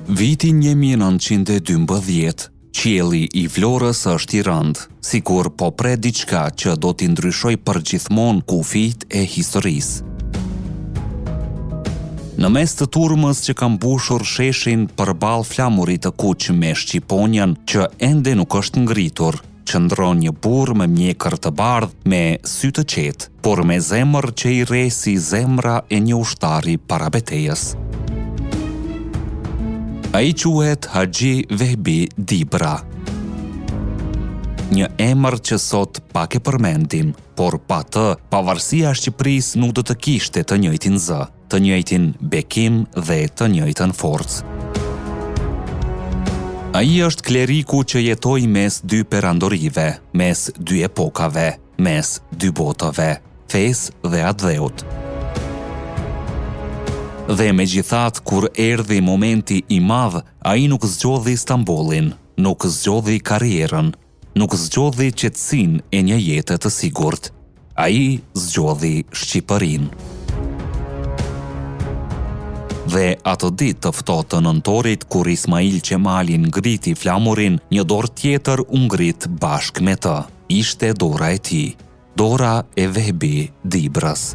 Viti 1912, qielli i Vlorës është i rëndë, sikur po pret diçka që do t'i ndryshoj përgjithmonë kufijt e historisë. Në mes të turmës që ka mbushur sheshin përballë flamurit të kuq me Shqiponjan që ende nuk është ngritur, qëndron një burr me mjekër të bardhë me sy të qetë, por me zemër që i rre si zemra e një ushtari para betejës. Ai quhet Haxhi Vehbi Dibra. Një emër që sot pak e përmendim, por pa të, pavarësia e Shqipërisë nuk do të kishte të njëjtin zë, të njëjtin bekim dhe të njëjtën forcë. Ai është kleriku që jetoi mes dy perandorive, mes dy epokave, mes dy botëve, fesë dhe atdheut. Dhe megjithatë, kur erdhi momenti i madh, ai nuk zgjodhi Stambollin, nuk zgjodhi karrierën, nuk zgjodhi qetësinë e një jete të sigurt. Ai zgjodhi Shqipërinë. Dhe atë ditë të ftohtë të nëntorit, kur Ismail Qemali ngriti flamurin, një dorë tjetër u ngrit bashkë me të. Ishte dora e tij, dora e Vehbi Dibrës.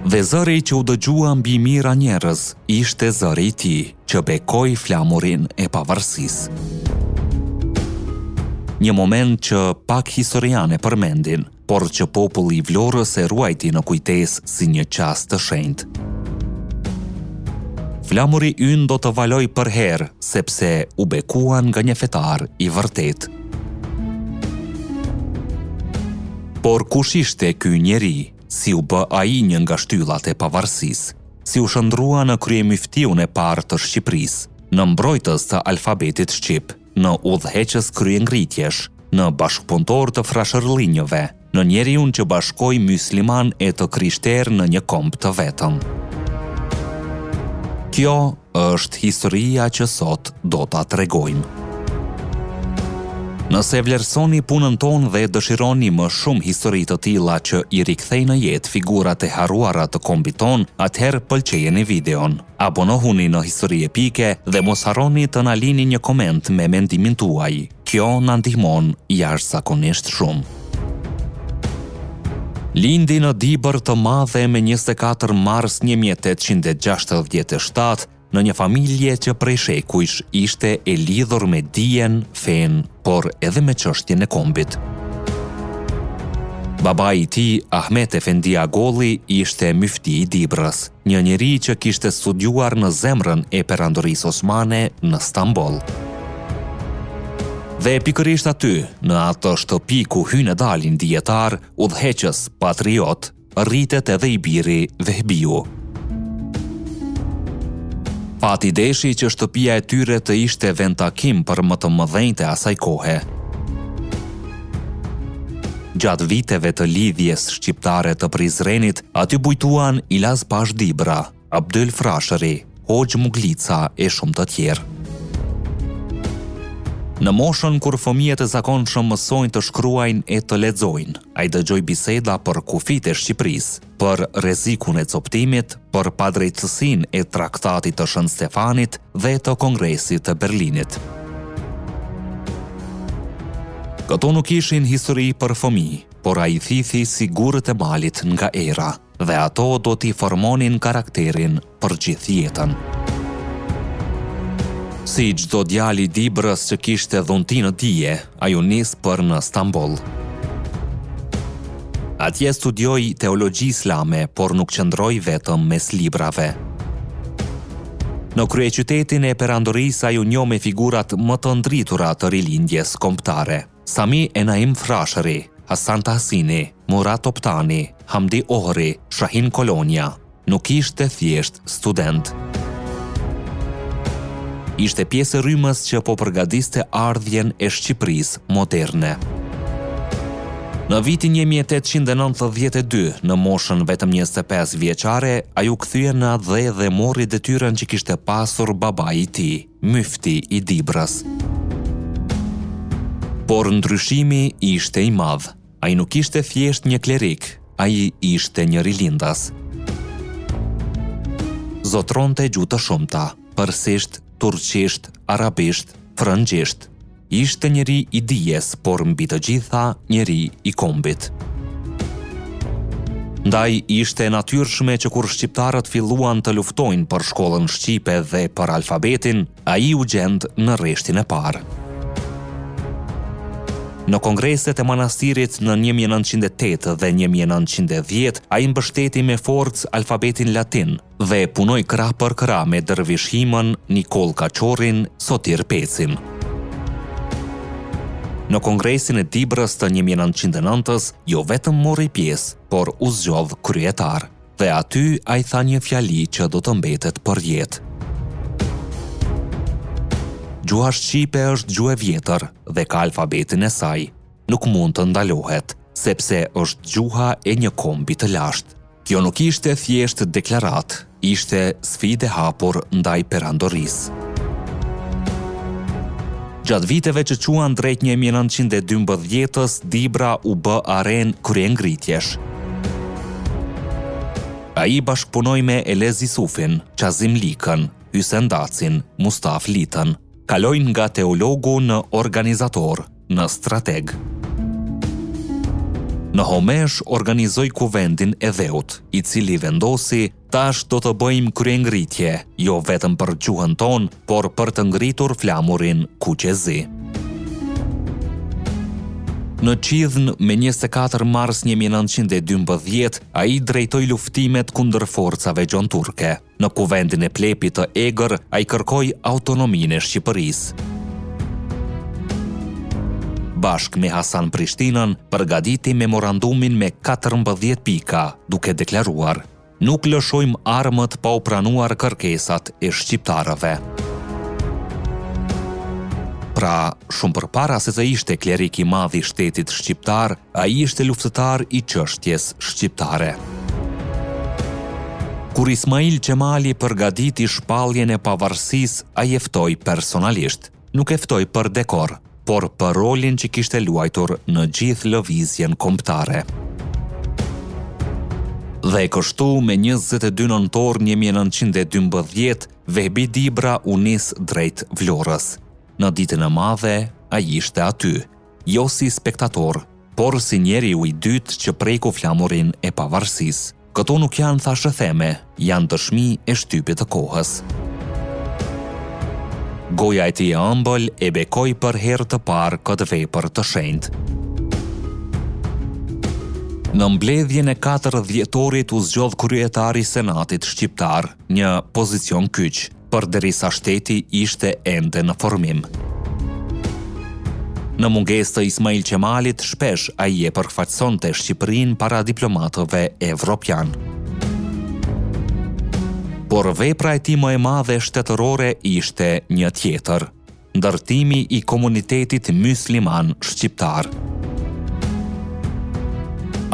Dhe zëri që u dëgjua mbi mijëra njerëz ishte zëri i tij, që bekoi flamurin e pavarësisë. Një moment që pak historianë përmendin, por që populli i Vlorës e ruajti në kujtesë si një qast të shenjtë. Flamuri ynë do të valoj për herë, sepse u bekuan nga një fetar i vërtet. Por kush ishte ky njeri? Si u bë ai një nga shtyllat e pavarësisë? Si u shndrua në kryemyftiun e parë të Shqipërisë, në mbrojtës të alfabetit shqip, në udhëheqës kryengritjesh, në bashkëpunëtor të frashërllinjëve, në njeriun që bashkoi mysliman e të krishterë në një komb të vetëm. Kjo është historia që sot do ta tregojmë. Nëse vlerësoni punën tonë dhe dëshironi më shumë histori të tilla që i rikthejnë në jetë figurat e harruara të kombit ton, atëherë pëlqejeni videon. Abonohuni në Histori Epike dhe mos harroni të na lini një koment me mendimin tuaj. Kjo na ndihmon jashtëzakonisht shumë. Lindi në Dibër të Madhe me 24 mars 1867, në një familje që prej shekujsh ishte e lidhur me dijen, fen, por edhe me çështjen e kombit. Babai i tij, Ahmet Efendi Agolli, ishte myfti i Dibrës, një njeri që kishte studiuar në zemrën e perandorisë osmane në Stamboll. Dhe pikërisht aty, në atë shtëpi ku hyn e dalin dietar, udhëheqës, patriot, rritet edhe i biri Vehbiu. Pati deshi që shtëpia e tyre të ishte vend takim për më të mëdhenjtë e asaj kohe. Gjatë viteve të lidhjes shqiptare të Prizrenit, aty bujtuan Ilaz Pash Dibra, Abdyl Frashëri, Hoxh Muglica e shumë të tjerë. Në moshën kur fëmijët e zakonshëm mësojnë të shkruajnë e të lexojnë, ai dëgjoi biseda për kufijtë e Shqipërisë, për rrezikun e coptimit, për padrejtësinë e traktatit të Shën Stefanit dhe të Kongresit të Berlinit. Këto nuk ishin histori për fëmijë, por ai thithi si gurët e malit nga era, dhe ato do t'i formonin karakterin për gjithë jetën. Si çdo djalë i Dibrës që kishte dhunti në dije, ai u nis për në Stamboll. Atje studioi teologji islame, por nuk qëndroi vetëm mes librave. Në kryeqytetin e perandorisë ai u njoh me figurat më të ndritura të rilindjes kombëtare: Sami Enaim Frashëri, Hasan Tahsini, Murat Toptani, Hamdi Ohri, Shahin Kolonia. Nuk ishte thjesht student. Ishte pjesë e rrymës që po përgatiste ardhjen e Shqipërisë moderne. Në vitin 1892, në moshën vetëm 25 vjeçare, ai u kthye në Atdhe dhe mori detyrën që kishte pasur babai i tij, myfti i Dibrës. Por ndryshimi ishte i madh. Ai nuk ishte thjesht një klerik, ai ishte një rilindas. zotronte gjuhë të shumta, persisht, turqisht, arabisht, frëngjisht. Ishte njeri i dijes, por mbi të gjitha njeri i kombit. Ndaj ishte natyrshme që kur shqiptarët filluan të luftojnë për shkollën shqipe dhe për alfabetin, ai u gjend në rreshtin e parë. Në kongreset e manastirit në 1908 dhe 1910, ai mbështeti me forcë alfabetin latin dhe punoi krah për krah me Dervish Himën, Nikol Kaçorin, Sotir Pecin. Në kongresin e Dibrës të 1909-s, jo vetëm mori pjesë, por u zgjodh kryetar, dhe aty ai tha një fjali që do të mbetet për jetë. Gjuha shqipe është gjuhë e vjetër dhe ka alfabetin e saj. Nuk mund të ndalohet, sepse është gjuha e një kombi të lashtë. Kjo nuk ishte thjesht deklarat, ishte sfidë e hapur ndaj perandorisë. Gjatë viteve që quan drejt 1912-s, Dibra u bë arenë kryengritjesh. Ai bashkëpunoi me Elez Isufin, Qazim Likën, Hysen Dacin, Mustaf Litën. Kalojnë nga teologu në organizator, në strateg. Në Homesh organizoi kuvendin e Dheut, i cili vendosi: tash do të bëjmë kryengritje, jo vetëm për gjuhën tonë, por për të ngritur flamurin kuqezi. Në Qidhën, me 24 mars 1912, ai drejtoi luftimet kundër forcave gjonturke. Në kuvendin e Plepit të Egër, ai kërkoi autonominë e Shqipërisë. Bashk me Hasan Prishtinën, përgatiti memorandumin me 14 pika, duke deklaruar: nuk lëshojmë armët pa u pranuar kërkesat e shqiptarëve. Pra, shumë përpara se të ishte klerik i madh i shtetit shqiptar, ai ishte luftëtar i çështjes shqiptare. Kur Ismail Qemali përgatiti shpalljen e pavarësisë, ai e ftoi personalisht. Nuk e ftoi për dekor, por për rolin që kishte luajtur në gjithë lëvizjen kombëtare. Dhe kështu, me 22 nëntor 1912, Vehbi Dibra u nis drejt Vlorës. Në ditën e madhe, ai ishte aty, jo si spektator, por si njeriu i dytë që preku flamurin e pavarësisë. Këto nuk janë thashëtheme, janë dëshmi e shtypit të kohës. Goja e tij e ëmbël e bekoi për herë të parë këtë vepër të shenjtë. Në mbledhjen e 4 dhjetorit u zgjodh kryetari i Senatit shqiptar, një pozicion kyç, përderisa shteti ishte ende në formim. Në mungesë të Ismail Qemalit, shpesh ai e përfaqësonte Shqipërinë para diplomatëve evropian. Por vepra e tij më e madhe shtetërore ishte një tjetër: ndërtimi i komunitetit mysliman shqiptar.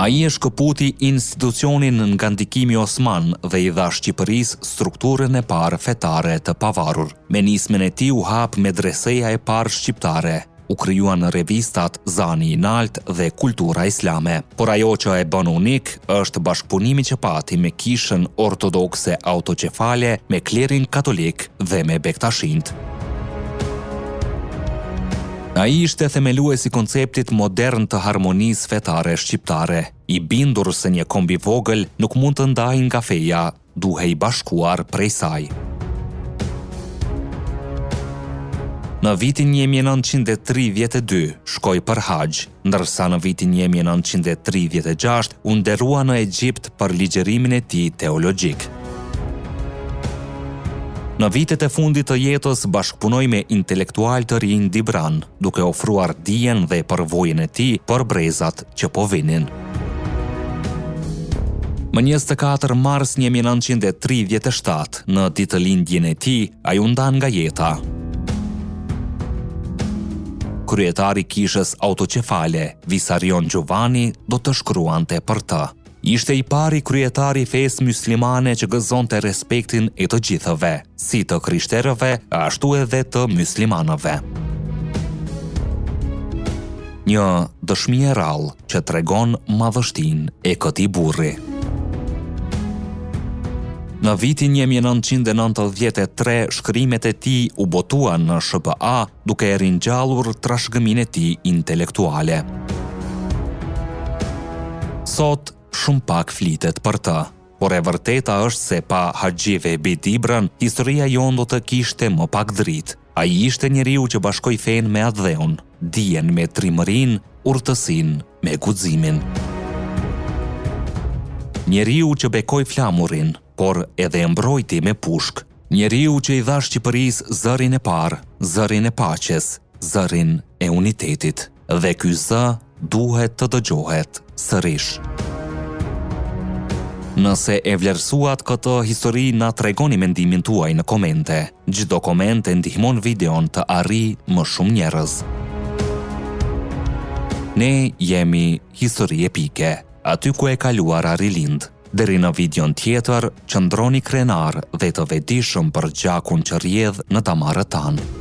Ai e shkëputi institucionin nga ndikimi osman dhe i dha Shqipërisë strukturën e parë fetare të pavarur. Me nismën e tij u hap medreseja e parë shqiptare, u krijuan revistat Zani i Nalt dhe Kultura Islame. Por ajo që e bën unik është bashkëpunimi që pati me kishën ortodokse autoqefale, me klerin katolik dhe me bektashinjt. Ai ishte themeluesi i konceptit modern të harmonisë fetare shqiptare, i bindur se një kombi vogël nuk mund të ndajë nga feja, duhe i bashkuar prej saj. Në vitin 1932 shkoi për Haxh, ndërsa në vitin 1936 u nderua në Egjipt për ligjërimin e tij teologjik. Në vitet e fundit të jetës bashkëpunoi me intelektual të rinj Dibran, duke ofruar dijen dhe përvojën e tij për brezat që po vinin. Më 24 mars 1937, në ditëlindjen e tij, ai u ndan nga jeta. Kryetari i kishës autoqefale, Visarion Gjovani, do të shkruante për të. Ishte i pari kryetari i fesë myslimane që gëzonte respektin e të gjithëve, si të krishterëve, ashtu edhe të myslimanëve. Një dëshmi e rrallë që tregon madhështinë e këtij burri. Në Në vitin 1993, shkrimet e tij u botuan në SBA duke e ringjallur trashëgiminë e tij intelektuale. Sot, shumë pak flitet për të, por e vërteta është se pa Haxhive Bedibrën, historia jonë do të kishte më pak dritë. Ai ishte njeriu që bashkoi fenë me adheun, dijen me trimërinë, urtësinë me guximin. Njeriu që bekoi flamurin, por edhe e mbrojti me pushk. Njeriu që i dha Shqipërisë zërin e parë, zërin e paqes, zërin e unitetit. Dhe ky zë duhet të dëgjohet sërish. Nëse e vlerësuat këtë histori, na tregoni mendimin tuaj në komente. Çdo koment e ndihmon videon të arrijë më shumë njerëz. Ne jemi Histori Epike, aty ku e kaluara rilind. Deri në videon tjetër, qëndroni krenar dhe të vetëdijshëm për gjakun që rrjedh në damarët tanë.